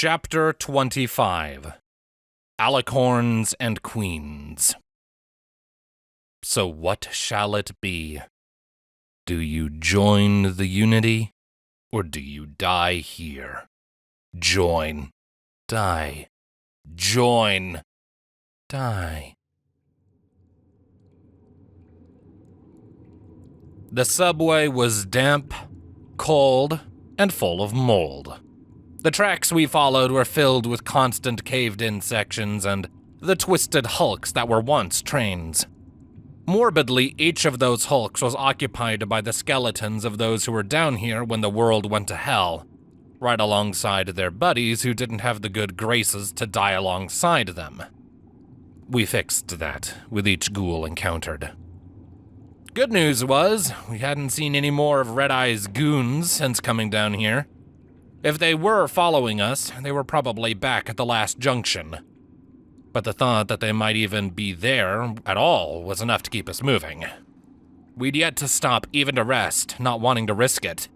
Chapter 25 Alicorns and Queens. So what shall it be? Do you join the Unity, or do you die here? Join. Die. Join. Die. The subway was damp, cold, and full of mold. The tracks we followed were filled with constant caved-in sections and the twisted hulks that were once trains. Morbidly, each of those hulks was occupied by the skeletons of those who were down here when the world went to hell, right alongside their buddies who didn't have the good graces to die alongside them. We fixed that with each ghoul encountered. Good news was, we hadn't seen any more of Red Eye's goons since coming down here. If they were following us, they were probably back at the last junction. But the thought that they might even be there at all was enough to keep us moving. We'd yet to stop even to rest, not wanting to risk it.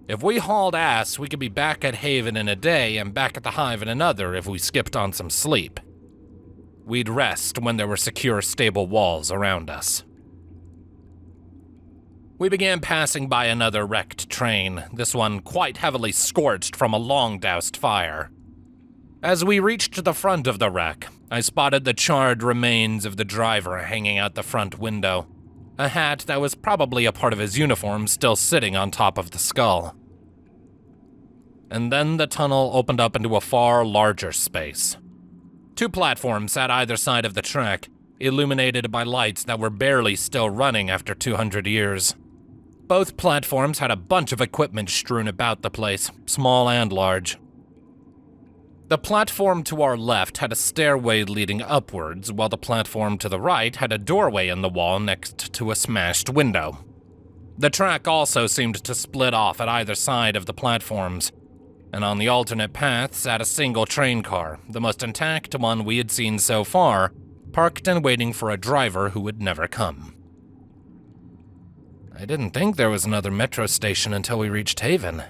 If we hauled ass, we could be back at Haven in a day and back at the Hive in another if we skipped on some sleep. We'd rest when there were secure, stable walls around us. We began passing by another wrecked train, this one quite heavily scorched from a long-doused fire. As we reached the front of the wreck, I spotted the charred remains of the driver hanging out the front window, a hat that was probably a part of his uniform still sitting on top of the skull. And then the tunnel opened up into a far larger space. 2 platforms sat either side of the track, illuminated by lights that were barely still running after 200 years. Both platforms had a bunch of equipment strewn about the place, small and large. The platform to our left had a stairway leading upwards, while the platform to the right had a doorway in the wall next to a smashed window. The track also seemed to split off at either side of the platforms, and on the alternate path sat a single train car, the most intact one we had seen so far, parked and waiting for a driver who would never come. I didn't think there was another metro station until we reached Haven,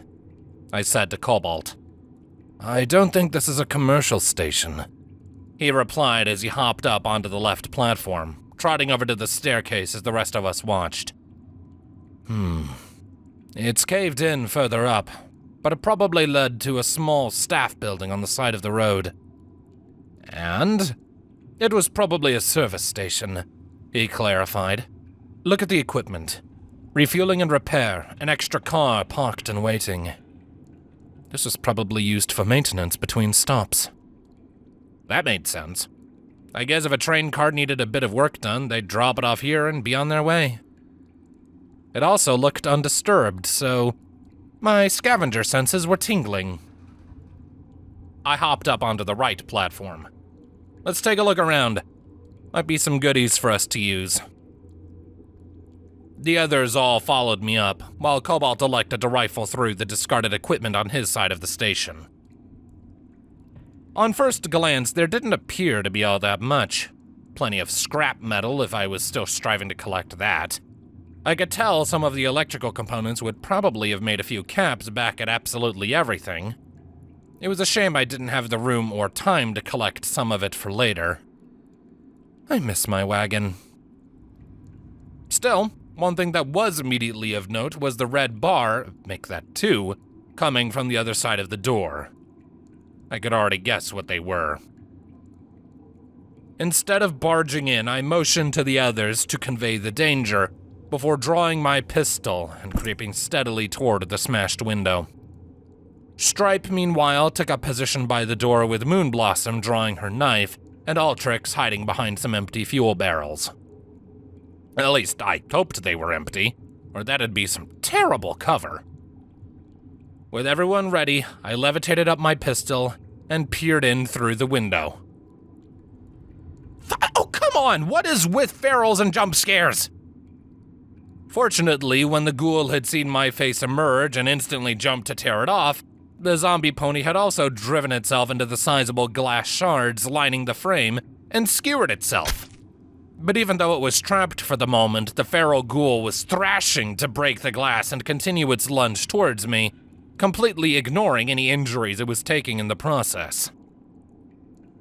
I said to Cobalt. I don't think this is a commercial station, he replied as he hopped up onto the left platform, trotting over to the staircase as the rest of us watched. It's caved in further up, but it probably led to a small staff building on the side of the road. And it was probably a service station, he clarified. Look at the equipment. Refueling and repair, an extra car parked and waiting. This was probably used for maintenance between stops. That made sense. I guess if a train car needed a bit of work done, they'd drop it off here and be on their way. It also looked undisturbed, so my scavenger senses were tingling. I hopped up onto the right platform. Let's take a look around. Might be some goodies for us to use. The others all followed me up, while Cobalt elected to rifle through the discarded equipment on his side of the station. On first glance, there didn't appear to be all that much. Plenty of scrap metal if I was still striving to collect that. I could tell some of the electrical components would probably have made a few caps back at absolutely everything. It was a shame I didn't have the room or time to collect some of it for later. I miss my wagon. Still, one thing that was immediately of note was the red bar, make that 2, coming from the other side of the door. I could already guess what they were. Instead of barging in, I motioned to the others to convey the danger, before drawing my pistol and creeping steadily toward the smashed window. Stripe, meanwhile, took up position by the door with Moonblossom drawing her knife, and Ultrix hiding behind some empty fuel barrels. At least I hoped they were empty, or that'd be some terrible cover. With everyone ready, I levitated up my pistol and peered in through the window. Oh, come on! What is with ferals and jump scares? Fortunately, when the ghoul had seen my face emerge and instantly jumped to tear it off, the zombie pony had also driven itself into the sizable glass shards lining the frame and skewered itself. But even though it was trapped for the moment, the feral ghoul was thrashing to break the glass and continue its lunge towards me, completely ignoring any injuries it was taking in the process.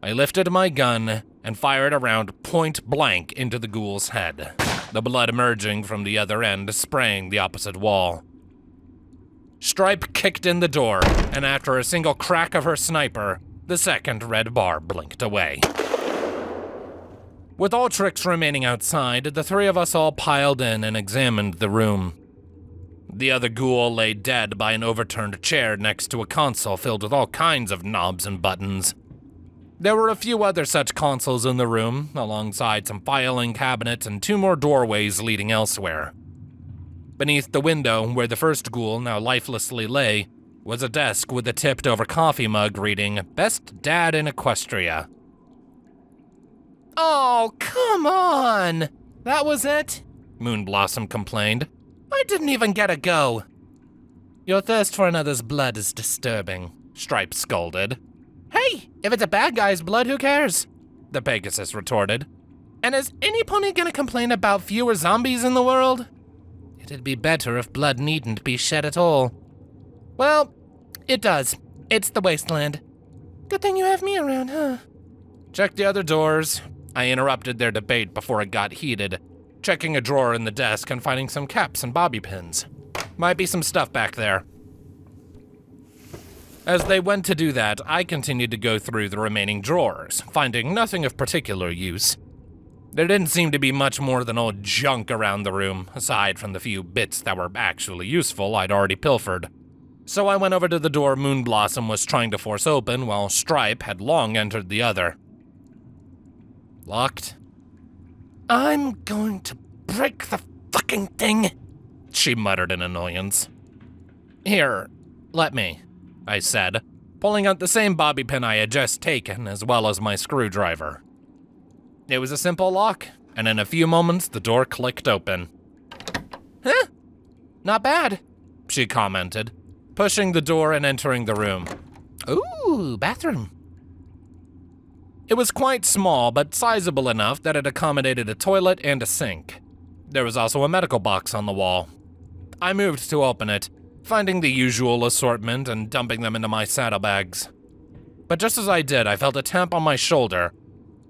I lifted my gun and fired a round point blank into the ghoul's head, the blood emerging from the other end, spraying the opposite wall. Stripe kicked in the door, and after a single crack of her sniper, the second red bar blinked away. With Ultrix remaining outside, the three of us all piled in and examined the room. The other ghoul lay dead by an overturned chair next to a console filled with all kinds of knobs and buttons. There were a few other such consoles in the room, alongside some filing cabinets and 2 more doorways leading elsewhere. Beneath the window, where the first ghoul now lifelessly lay, was a desk with a tipped-over coffee mug reading, "Best Dad in Equestria." "Oh, come on! That was it?" Moonblossom complained. "I didn't even get a go." "Your thirst for another's blood is disturbing," Stripe scolded. "Hey, if it's a bad guy's blood, who cares?" the Pegasus retorted. "And is any pony gonna complain about fewer zombies in the world? It'd be better if blood needn't be shed at all." "Well, it does. It's the wasteland. Good thing you have me around, huh?" "Check the other doors." I interrupted their debate before it got heated, checking a drawer in the desk and finding some caps and bobby pins. Might be some stuff back there. As they went to do that, I continued to go through the remaining drawers, finding nothing of particular use. There didn't seem to be much more than old junk around the room, aside from the few bits that were actually useful I'd already pilfered. So I went over to the door Moonblossom was trying to force open while Stripe had long entered the other. "Locked?" "I'm going to break the fucking thing," she muttered in annoyance. "Here, let me," I said, pulling out the same bobby pin I had just taken, as well as my screwdriver. It was a simple lock, and in a few moments the door clicked open. "Huh? Not bad," she commented, pushing the door and entering the room. "Ooh, bathroom." It was quite small, but sizable enough that it accommodated a toilet and a sink. There was also a medical box on the wall. I moved to open it, finding the usual assortment and dumping them into my saddlebags. But just as I did, I felt a tap on my shoulder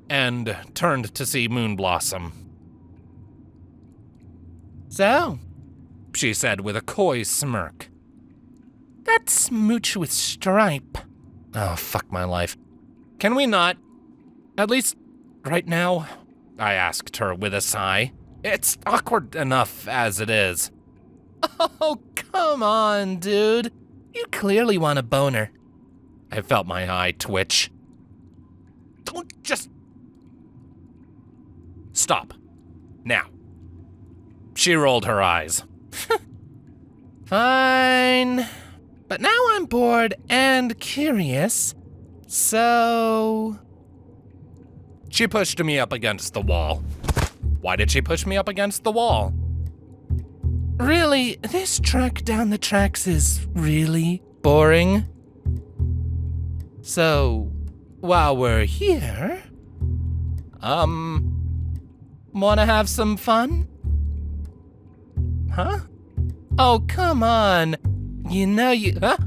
and turned to see Moonblossom. "So," she said with a coy smirk. "That smooch with Stripe." Oh, fuck my life. "Can we not? At least right now?" I asked her with a sigh. "It's awkward enough as it is." "Oh, come on, dude. You clearly want a boner." I felt my eye twitch. "Don't just..." "Stop. Now." She rolled her eyes. "Fine. But now I'm bored and curious, so..." She pushed me up against the wall. Why did she push me up against the wall? "Really, this trek down the tracks is really boring. So, while we're here, wanna have some fun?" "Huh? Oh, come on. You know you..." "Huh?"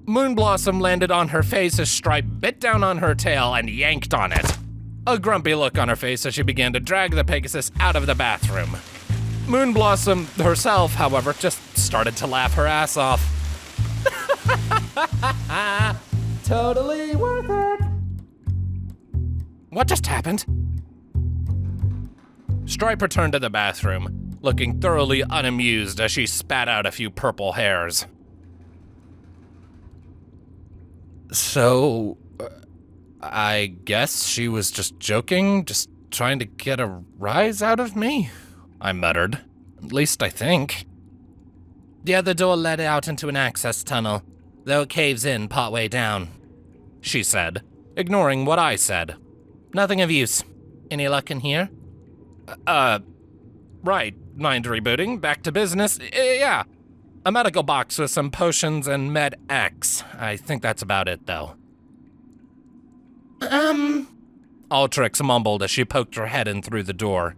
Moonblossom landed on her face as Stripe bit down on her tail and yanked on it. A grumpy look on her face as she began to drag the Pegasus out of the bathroom. Moonblossom herself, however, just started to laugh her ass off. Totally worth it. What just happened? Stripe returned to the bathroom, looking thoroughly unamused as she spat out a few purple hairs. "So, I guess she was just joking, just trying to get a rise out of me," I muttered. "At least I think." "The other door led out into an access tunnel, though it caves in partway down," she said, ignoring what I said. "Nothing of use. Any luck in here?" Right. Mind rebooting. Back to business. Yeah. A medical box with some potions and Med X. I think that's about it, though." Ultrix mumbled as she poked her head in through the door.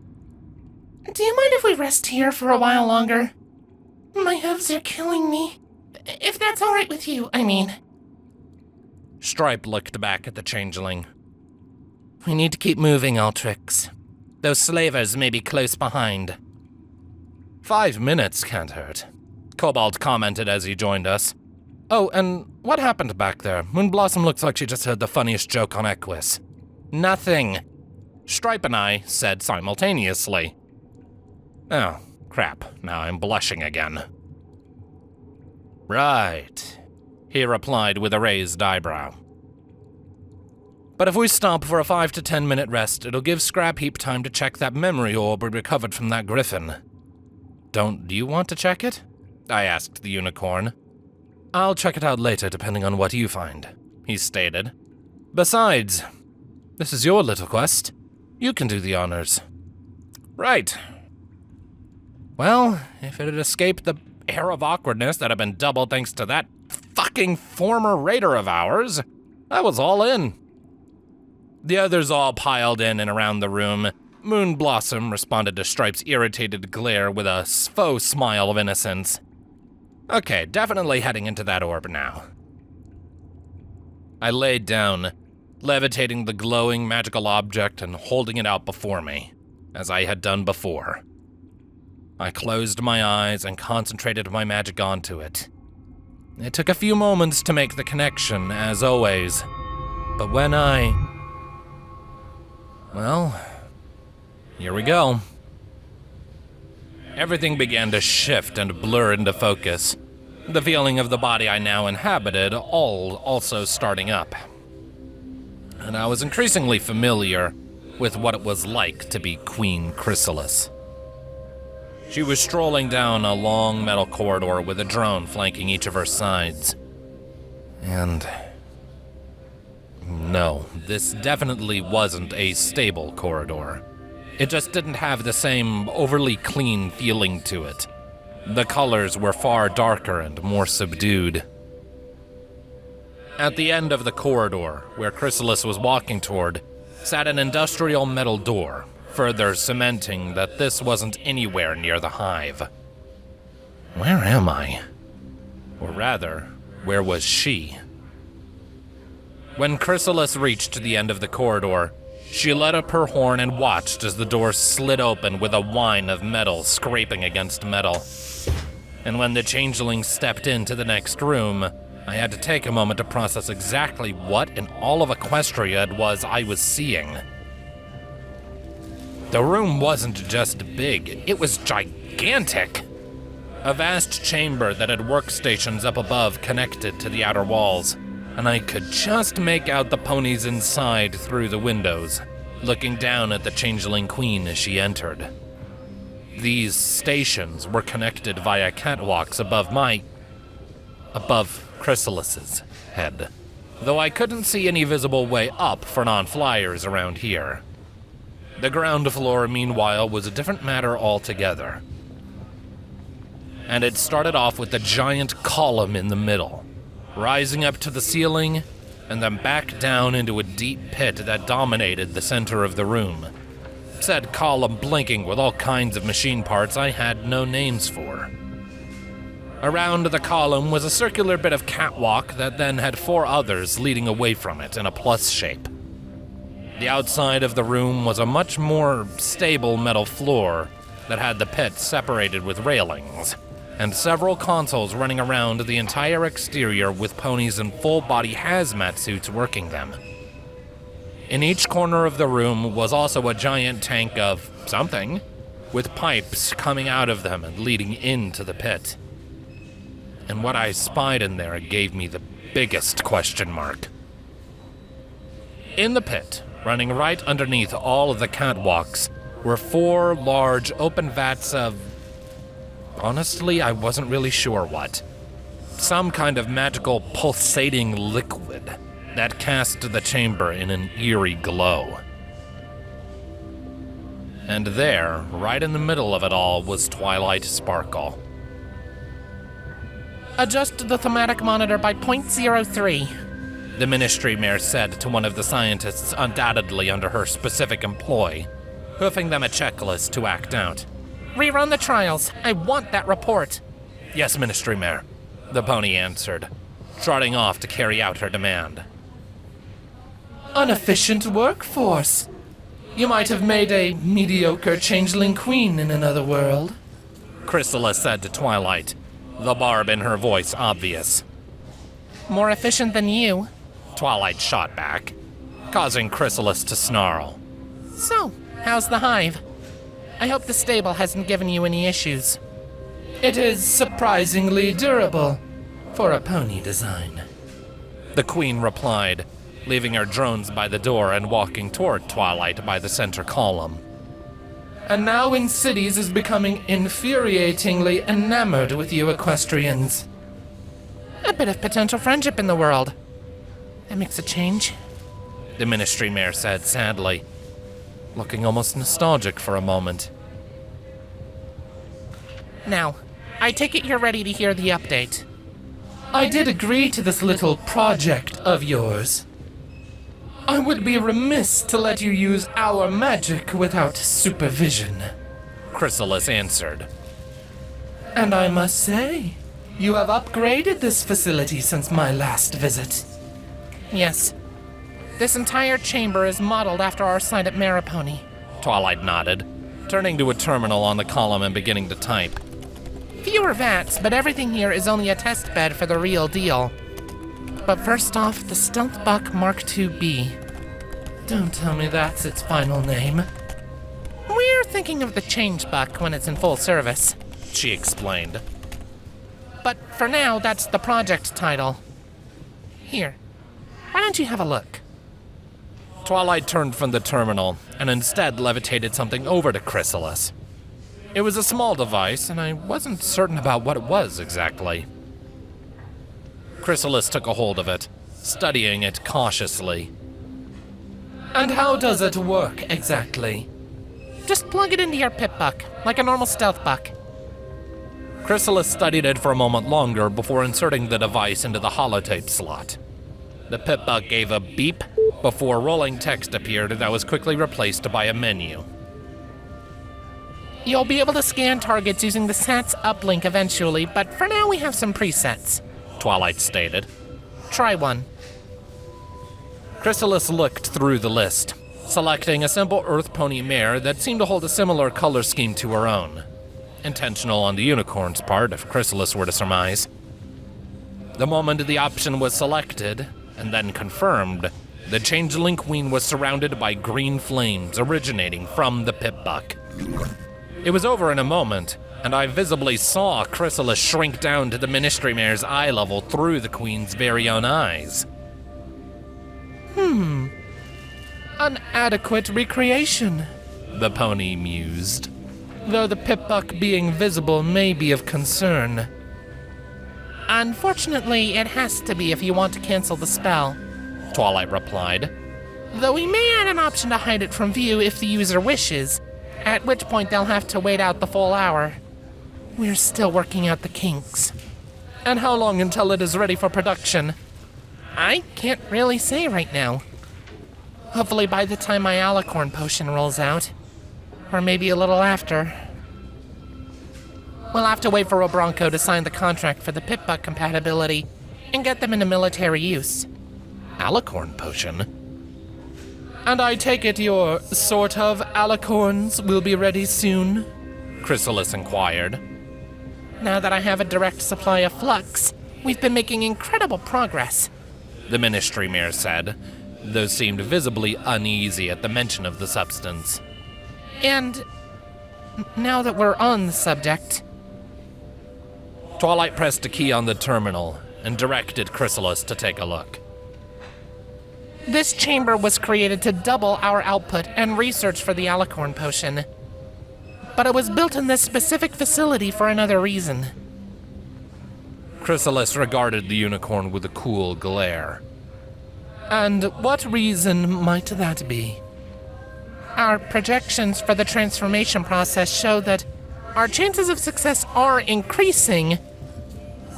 "Do you mind if we rest here for a while longer? My hooves are killing me." If that's all right with you, I mean. Stripe looked back at the changeling. We need to keep moving, Ultrix. Those slavers may be close behind. 5 minutes can't hurt, Cobalt commented as he joined us. Oh, and what happened back there? Moonblossom looks like she just heard the funniest joke on Equus. Nothing, Stripe and I said simultaneously. Oh, crap. Now I'm blushing again. Right, he replied with a raised eyebrow. But if we stop for a 5 to 10 minute rest, it'll give Scrap Heap time to check that memory orb we recovered from that griffin. Don't you want to check it? I asked the unicorn. I'll check it out later depending on what you find, he stated. Besides, this is your little quest. You can do the honors. Right. Well, if it had escaped the air of awkwardness that had been doubled thanks to that fucking former raider of ours, I was all in. The others all piled in and around the room. Moonblossom responded to Stripe's irritated glare with a faux smile of innocence. Okay, definitely heading into that orb now. I laid down, levitating the glowing magical object and holding it out before me, as I had done before. I closed my eyes and concentrated my magic onto it. It took a few moments to make the connection, as always, but when well, here we go. Everything began to shift and blur into focus, the feeling of the body I now inhabited all also starting up. And I was increasingly familiar with what it was like to be Queen Chrysalis. She was strolling down a long metal corridor with a drone flanking each of her sides. And no, this definitely wasn't a stable corridor. It just didn't have the same overly clean feeling to it. The colors were far darker and more subdued. At the end of the corridor, where Chrysalis was walking toward, sat an industrial metal door, further cementing that this wasn't anywhere near the Hive. Where am I? Or rather, where was she? When Chrysalis reached the end of the corridor, she let up her horn and watched as the door slid open with a whine of metal scraping against metal. And when the changeling stepped into the next room, I had to take a moment to process exactly what in all of Equestria it was I was seeing. The room wasn't just big, it was gigantic. A vast chamber that had workstations up above connected to the outer walls, and I could just make out the ponies inside through the windows, looking down at the changeling queen as she entered. These stations were connected via catwalks above Chrysalis's head, though I couldn't see any visible way up for non-flyers around here. The ground floor, meanwhile, was a different matter altogether. And it started off with a giant column in the middle, rising up to the ceiling, and then back down into a deep pit that dominated the center of the room. Said column blinking with all kinds of machine parts I had no names for. Around the column was a circular bit of catwalk that then had 4 others leading away from it in a plus shape. The outside of the room was a much more stable metal floor that had the pit separated with railings, and several consoles running around the entire exterior with ponies in full-body hazmat suits working them. In each corner of the room was also a giant tank of something, with pipes coming out of them and leading into the pit. And what I spied in there gave me the biggest question mark. In the pit, running right underneath all of the catwalks, were 4 large open vats of... honestly, I wasn't really sure what. Some kind of magical pulsating liquid that cast the chamber in an eerie glow. And there, right in the middle of it all, was Twilight Sparkle. Adjust the thematic monitor by 0.03, the Ministry Mayor said to one of the scientists undoubtedly under her specific employ, hoofing them a checklist to act out. Rerun the trials. I want that report. Yes, Ministry Mayor. the pony answered, trotting off to carry out her demand. An efficient workforce. You might have made a mediocre changeling queen in another world. Chrysalis said to Twilight, the barb in her voice obvious. More efficient than you. Twilight shot back, causing Chrysalis to snarl. So, how's the Hive? I hope the stable hasn't given you any issues. It is surprisingly durable for a pony design. The Queen replied, leaving her drones by the door and walking toward Twilight by the center column. And now in cities is becoming infuriatingly enamored with you Equestrians. A bit of potential friendship in the world. That makes a change. The Ministry Mayor said sadly, looking almost nostalgic for a moment. Now, I take it you're ready to hear the update. I did agree to this little project of yours. I would be remiss to let you use our magic without supervision. Chrysalis answered. And I must say, you have upgraded this facility since my last visit. Yes. This entire chamber is modeled after our site at Maripony. Twilight nodded, turning to a terminal on the column and beginning to type. Fewer vats, but everything here is only a test bed for the real deal. But first off, the Stealth Buck Mark IIB. Don't tell me that's its final name. We're thinking of the Change Buck when it's in full service. She explained. But for now, that's the project title. Here, why don't you have a look? Twilight turned from the terminal and instead levitated something over to Chrysalis. It was a small device, and I wasn't certain about what it was exactly. Chrysalis took a hold of it, studying it cautiously. And how does it work exactly? Just plug it into your pip buck, like a normal stealth buck. Chrysalis studied it for a moment longer before inserting the device into the holotape slot. The pip buck gave a beep before rolling text appeared that was quickly replaced by a menu. You'll be able to scan targets using the SATS uplink eventually, but for now we have some presets. Twilight stated. Try one. Chrysalis looked through the list, selecting a simple earth pony mare that seemed to hold a similar color scheme to her own. Intentional on the unicorn's part, if Chrysalis were to surmise. The moment the option was selected, and then confirmed, the changeling queen was surrounded by green flames originating from the pip buck. It was over in a moment, and I visibly saw Chrysalis shrink down to the Ministry Mayor's eye level through the queen's very own eyes. An adequate recreation, The pony mused. though the pip buck being visible may be of concern. Unfortunately, it has to be if you want to cancel the spell. Twilight replied. Though we may add an option to hide it from view if the user wishes, at which point they'll have to wait out the full hour. We're still working out the kinks. And how long until it is ready for production? I can't really say right now. Hopefully by the time my alicorn potion rolls out. Or maybe a little after. We'll have to wait for Robronco to sign the contract for the pip buck compatibility and get them into military use. Alicorn potion? And I take it your sort of alicorns will be ready soon? Chrysalis inquired. Now that I have a direct supply of flux, we've been making incredible progress. The Ministry Mayor said, though seemed visibly uneasy at the mention of the substance. And now that we're on the subject, Twilight pressed a key on the terminal and directed Chrysalis to take a look. this chamber was created to double our output and research for the alicorn potion. But it was built in this specific facility for another reason. Chrysalis regarded the unicorn with a cool glare. And what reason might that be? Our projections for the transformation process show that our chances of success are increasing,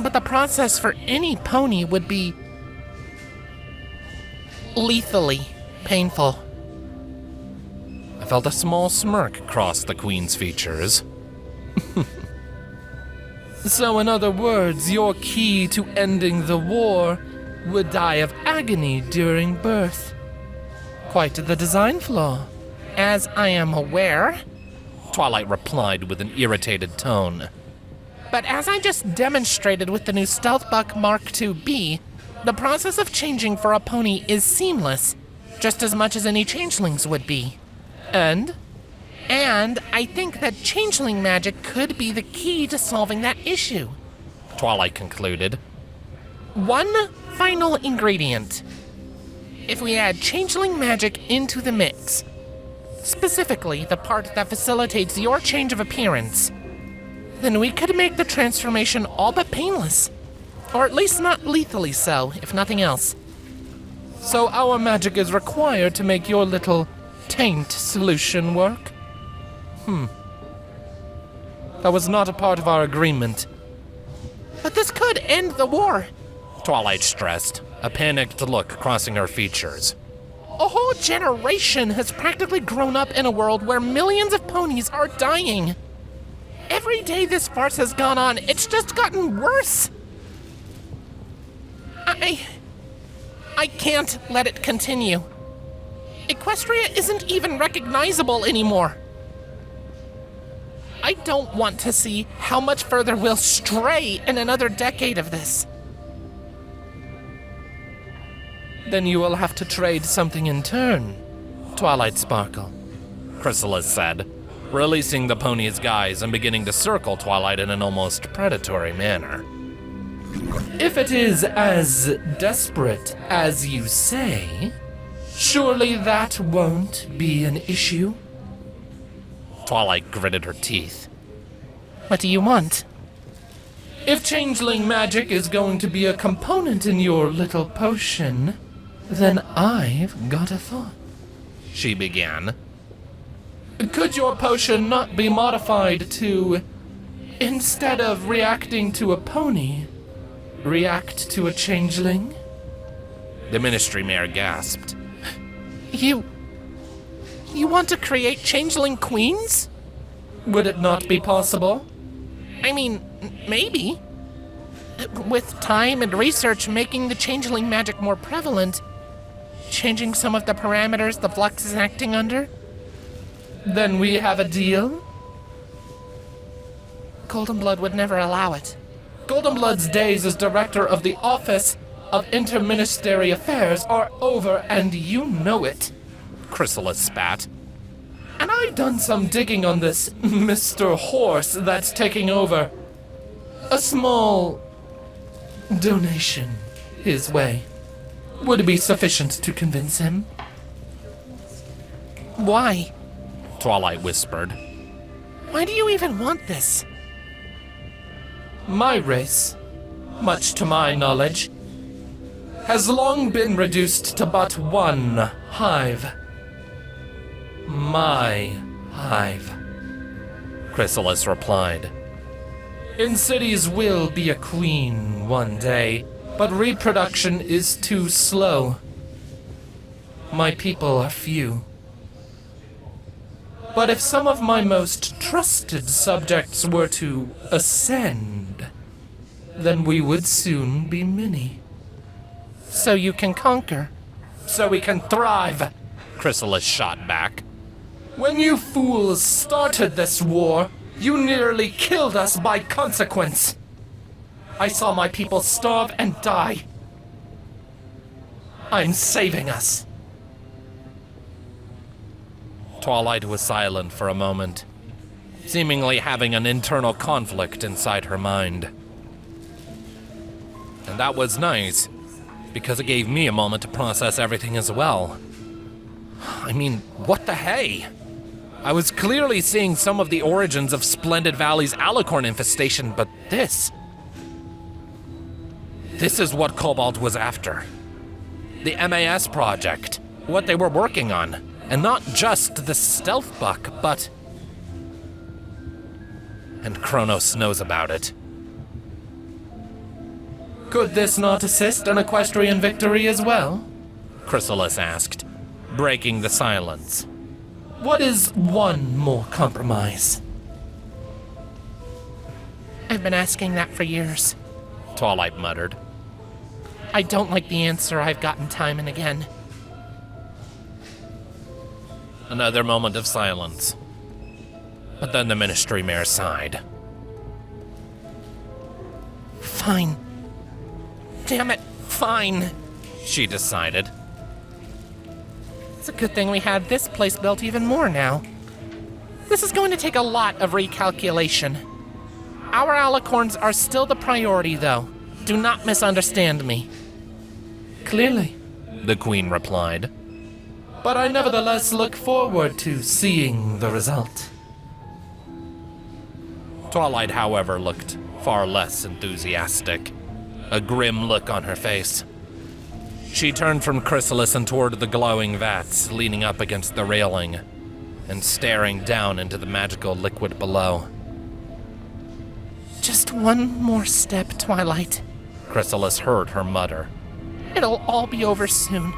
but the process for any pony would be lethally painful. I felt a small smirk cross the Queen's features. So in other words, your key to ending the war would die of agony during birth. Quite the design flaw. As I am aware, Twilight replied with an irritated tone. but as I just demonstrated with the new Stealth Buck Mark IIB, the process of changing for a pony is seamless, just as much as any changelings would be. And? And I think that changeling magic could be the key to solving that issue. Twilight concluded. One final ingredient. If we add changeling magic into the mix, specifically the part that facilitates your change of appearance, then we could make the transformation all but painless. Or at least not lethally so, if nothing else. So our magic is required to make your little taint solution work? That was not a part of our agreement. But this could end the war. Twilight stressed, a panicked look crossing her features. A whole generation has practically grown up in a world where millions of ponies are dying. Every day this farce has gone on, it's just gotten worse. I can't let it continue. Equestria isn't even recognizable anymore. I don't want to see how much further we'll stray in another decade of this. Then you will have to trade something in turn, Twilight Sparkle. Chrysalis said, releasing the pony's guise and beginning to circle Twilight in an almost predatory manner. If it is as desperate as you say, surely that won't be an issue? Twilight gritted her teeth. What do you want? If changeling magic is going to be a component in your little potion, then I've got a thought. She began. Could your potion not be modified to, instead of reacting to a pony, react to a changeling? The ministry mayor gasped. You want to create changeling queens? Would it not be possible? I mean, maybe. With time and research making the changeling magic more prevalent, changing some of the parameters the flux is acting under. Then we have a deal? Golden Blood would never allow it. Golden Blood's days as director of the Office of Interministerial Affairs are over, and you know it. Chrysalis spat. And I've done some digging on this Mr. Horse that's taking over. A small donation his way would be sufficient to convince him. Why? Twilight whispered. Why do you even want this? My race, much to my knowledge, has long been reduced to but one hive. My hive, Chrysalis replied. In cities will be a queen one day, but reproduction is too slow. My people are few. But if some of my most trusted subjects were to ascend, then we would soon be many. So you can conquer. So we can thrive. Chrysalis shot back. When you fools started this war, you nearly killed us by consequence. I saw my people starve and die. I'm saving us. Twilight was silent for a moment, seemingly having an internal conflict inside her mind. And that was nice, because it gave me a moment to process everything as well. I mean, what the hey? I was clearly seeing some of the origins of Splendid Valley's alicorn infestation, but this is what Cobalt was after. The MAS project, what they were working on. And not just the stealth buck, but... And Kronos knows about it. Could this not assist an equestrian victory as well? Chrysalis asked, breaking the silence. What is one more compromise? I've been asking that for years. Twilight muttered. I don't like the answer I've gotten time and again. Another moment of silence. But then the Ministry Mare sighed. Fine. Damn it, fine. She decided. It's a good thing we had this place built even more now. This is going to take a lot of recalculation. Our alicorns are still the priority, though. Do not misunderstand me. Clearly. The Queen replied. But I nevertheless look forward to seeing the result. Twilight, however, looked far less enthusiastic, a grim look on her face. She turned from Chrysalis and toward the glowing vats leaning up against the railing and staring down into the magical liquid below. Just one more step, Twilight. Chrysalis heard her mutter. It'll all be over soon.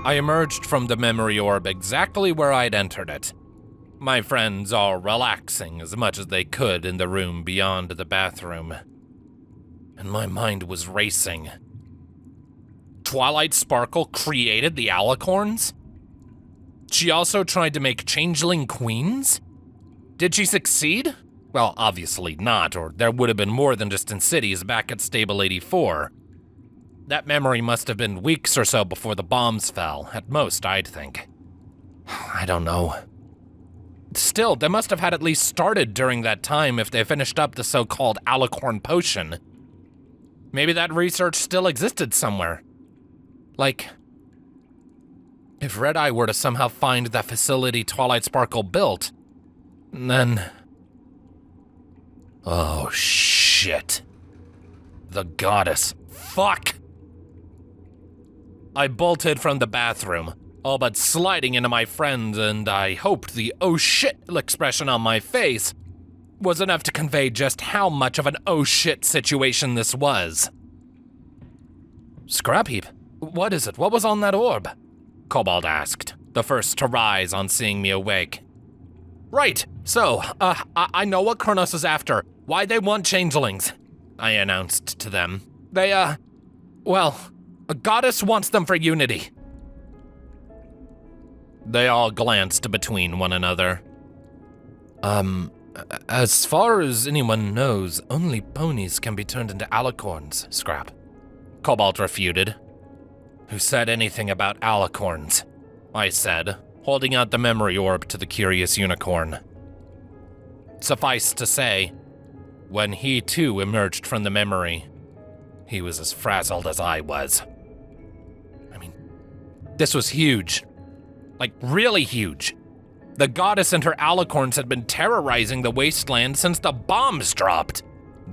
I emerged from the memory orb exactly where I'd entered it. My friends all relaxing as much as they could in the room beyond the bathroom. And my mind was racing. Twilight Sparkle created the alicorns? She also tried to make changeling queens? Did she succeed? Well, obviously not, or there would have been more than just in cities back at Stable 84. That memory must have been weeks or so before the bombs fell, at most, I'd think. I don't know. Still, they must have had at least started during that time if they finished up the so-called alicorn potion. Maybe that research still existed somewhere. Like, if Red Eye were to somehow find that facility Twilight Sparkle built, then... Oh, shit. The goddess. Fuck! I bolted from the bathroom, all but sliding into my friend, and I hoped the oh shit expression on my face was enough to convey just how much of an oh shit situation this was. Scrap Heap, what is it? What was on that orb? Cobalt asked, the first to rise on seeing me awake. Right, so, I know what Kronos is after, why they want changelings, I announced to them. Well, a goddess wants them for unity. They all glanced between one another. As far as anyone knows, only ponies can be turned into alicorns, Scrap. Cobalt refuted. Who said anything about alicorns? I said, holding out the memory orb to the curious unicorn. Suffice to say, when he too emerged from the memory, he was as frazzled as I was. I mean, this was huge. Like, really huge. The goddess and her alicorns had been terrorizing the wasteland since the bombs dropped.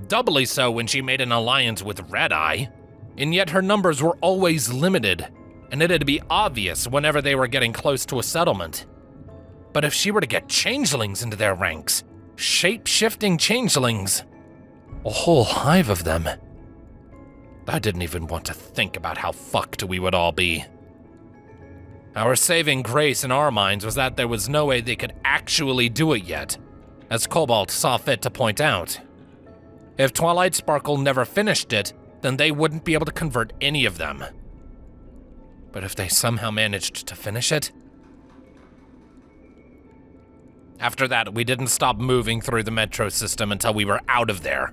Doubly so when she made an alliance with Red Eye. And yet her numbers were always limited, and it'd be obvious whenever they were getting close to a settlement. But if she were to get changelings into their ranks, shape-shifting changelings, a whole hive of them, I didn't even want to think about how fucked we would all be. Our saving grace in our minds was that there was no way they could actually do it yet, as Cobalt saw fit to point out. If Twilight Sparkle never finished it, then they wouldn't be able to convert any of them. But if they somehow managed to finish it? After that, we didn't stop moving through the metro system until we were out of there.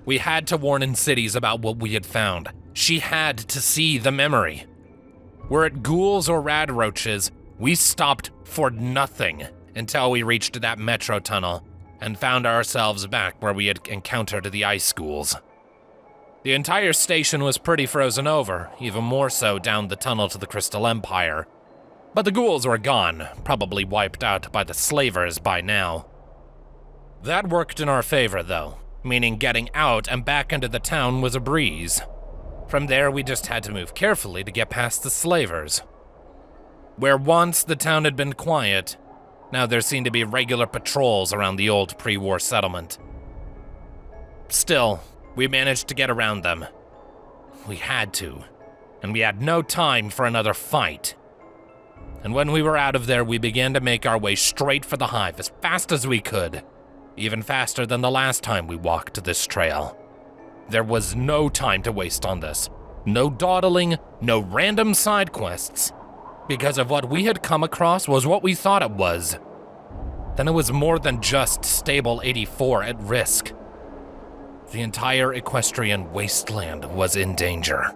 We had to warn in cities about what we had found. She had to see the memory. Were it ghouls or rad roaches, we stopped for nothing until we reached that metro tunnel and found ourselves back where we had encountered the ice ghouls. The entire station was pretty frozen over, even more so down the tunnel to the Crystal Empire. But the ghouls were gone, probably wiped out by the slavers by now. That worked in our favor, though, meaning getting out and back into the town was a breeze. From there, we just had to move carefully to get past the slavers. Where once the town had been quiet, now there seemed to be regular patrols around the old pre-war settlement. Still, we managed to get around them. We had to, and we had no time for another fight. And when we were out of there, we began to make our way straight for the Hive as fast as we could. even faster than the last time we walked this trail. There was no time to waste on this. No dawdling, no random side quests. Because if what we had come across was what we thought it was, then it was more than just Stable 84 at risk. The entire equestrian wasteland was in danger.